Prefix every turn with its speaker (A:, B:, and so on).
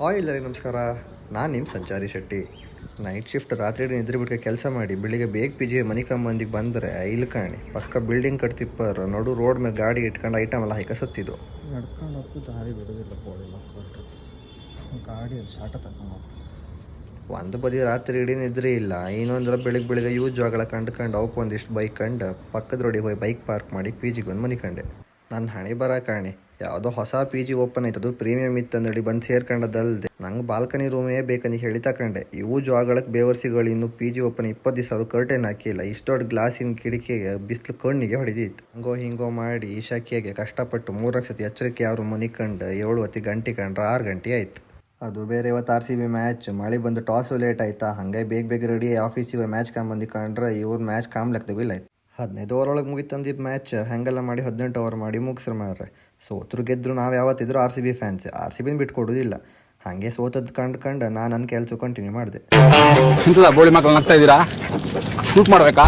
A: Hi ಎಲ್ಲರಿಗೆ ನಮಸ್ಕಾರ. ನಾನು ನಿಮ್ಮ ಸಂಚಾರಿ ಶೆಟ್ಟಿ. ನೈಟ್ ಶಿಫ್ಟ್ ರಾತ್ರಿ ನಿದ್ರೆ ಬಿಟ್ಟು ಕೆಲಸ ಮಾಡಿ ಬೆಳಿಗ್ಗೆ ಬೇಗ ಪಿ ಜಿ ಮನೆ ಮಂದಿಗೆ ಬಂದರೆ ಇಲ್ಲಿ ಕಾಣಿ ಪಕ್ಕ ಬಿಲ್ಡಿಂಗ್ ಕಟ್ತಿಪ್ಪರ್ ನೋಡು ರೋಡ್ ಮೇಲೆ ಗಾಡಿ ಇಟ್ಕೊಂಡು ಐಟಮ್ ಎಲ್ಲ ಹೈಕ ಸತ್ತಿದ್ದು.
B: ನಡ್ಕೊಂಡು ಹೋಗ್ತು ದಾರಿ ಬಿಡೋದಿಲ್ಲ ಬೋಳಿ ಗಾಡಿಯಲ್ಲಿ ಶಾಟ ತಗೊಂಡು
A: ಒಂದು ಬದಿ ರಾತ್ರಿ ಇಡೀ ನಿದ್ರೆ ಇಲ್ಲ, ಇನ್ನೊಂದರ ಬೆಳಿಗ್ಗೆ ಯೂಸ್ ಜಾಗಗಳ ಕಂಡು ಅವಕ್ಕೆ ಒಂದಿಷ್ಟು ಬೈಕ್ ಕಂಡು ಪಕ್ಕದ ರೋಡಿಗೆ ಹೋಗಿ ಬೈಕ್ ಪಾರ್ಕ್ ಮಾಡಿ ಪಿ ಜಿಗೆ ಬಂದು ಮನೆ ಕಂಡೆ. ನನ್ನ ಹಣೆ ಬರ ಕಾಣಿ ಯಾವುದೋ ಹೊಸ ಪಿ ಜಿ ಓಪನ್ ಆಯ್ತದು ಪ್ರೀಮಿಯಂ ಇತ್ತಂದೇಳಿ ಬಂದು ಸೇರ್ಕೊಂಡದಲ್ಲದೆ ನಂಗೆ ಬಾಲ್ಕನಿ ರೂಮೇ ಬೇಕಂತ ಹೇಳಿ ತಗೊಂಡೆ. ಇವು ಜಾಗಗಳಿಗೆ ಬೇವರ್ಸಿಗಳು ಇನ್ನು ಪಿ ಜಿ ಓಪನ್ 20 ದಿವಸ ಅವರು ಕರ್ಟೆನ್ ಹಾಕಿಲ್ಲ. ಇಷ್ಟೊಡ್ಡ ಗ್ಲಾಸಿನ ಕಿಟಕಿಗೆ ಬಿಸಿಲು ಕಣ್ಣಿಗೆ ಹೊಡೆದಿತ್ತು. ಹಂಗೋ ಹಿಂಗೋ ಮಾಡಿ ಈ ಶಕಿಯಾಗೆ ಕಷ್ಟಪಟ್ಟು 3 ಸತಿ ಎಚ್ಚರಿಕೆ ಅವರು ಮನೆ ಕಂಡು 7 ಹೊತ್ತಿ ಗಂಟೆ ಕಂಡ್ರೆ 6 ಗಂಟೆ ಆಯಿತು. ಅದು ಬೇರೆ ಇವತ್ತು RCB ಮ್ಯಾಚ್, ಮಳೆ ಬಂದು ಟಾಸು ಲೇಟ್ ಆಯ್ತಾ, ಹಾಗೆ ಬೇಗ ರೆಡಿ ಆಫೀಸಿಗೆ ಮ್ಯಾಚ್ ಕಾಂಬಂದು ಕಂಡ್ರೆ ಇವ್ರ ಮ್ಯಾಚ್ ಕಾಮ್ಲಕ್ತವಿಲ್ಲ ಆಯ್ತು. 15 ಓವರ್ ಒಳಗೆ ಮುಗಿತಂದಿದ್ದು ಮ್ಯಾಚ್ ಹೆಂಗೆಲ್ಲ ಮಾಡಿ 18 ಓವರ್ ಮಾಡಿ ಮುಗಿಸ್ರು ಮಾರ್ರೆ. ಸೋತ್ರು ಗೆದ್ರು ನಾವು ಯಾವತ್ತಿದ್ರು RCB ಫ್ಯಾನ್ಸೇ, RCBನ ಬಿಟ್ಕೊಡೋದಿಲ್ಲ. ಹಾಗೆ ಸೋತದ್ದು ಕಂಡು ನಾನು ನನ್ನ ಕೆಲಸ ಕಂಟಿನ್ಯೂ ಮಾಡಿದೆ.
C: ಬೋಳಿ ಮಕ್ಕಳು ನಗ್ತಾ ಇದ್ದೀರಾ? ಶೂಟ್ ಮಾಡಬೇಕಾ?